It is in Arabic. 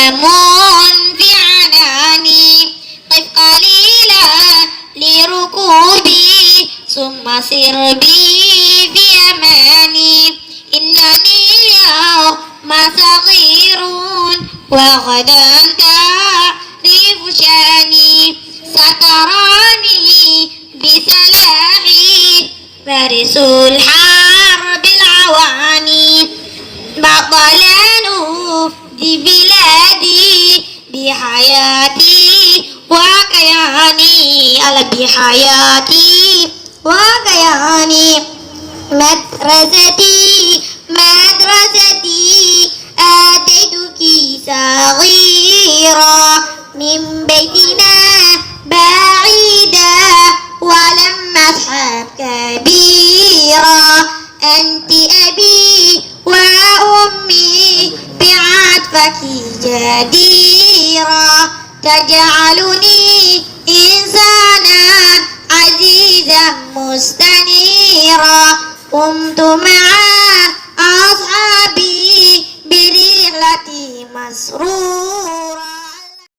أيام في عناني قف قليلا لركوبي ثم سر بي في أماني إنني اليوم صغير وغدا تعرف شاني ستراني بسلاحي فارس الحرب العواني بطلا نفدي بلادي بحياتي وكياني على بحياتي وكياني مدرستي آتيتك صغيرا من بيتنا بعيدا ولم أصحب كبيرا أنت أبي وأمي بعطفك جديرا تجعلني إنسانا عزيزا مستنيرا قمت مع أصحابي برحلتي مسرورا.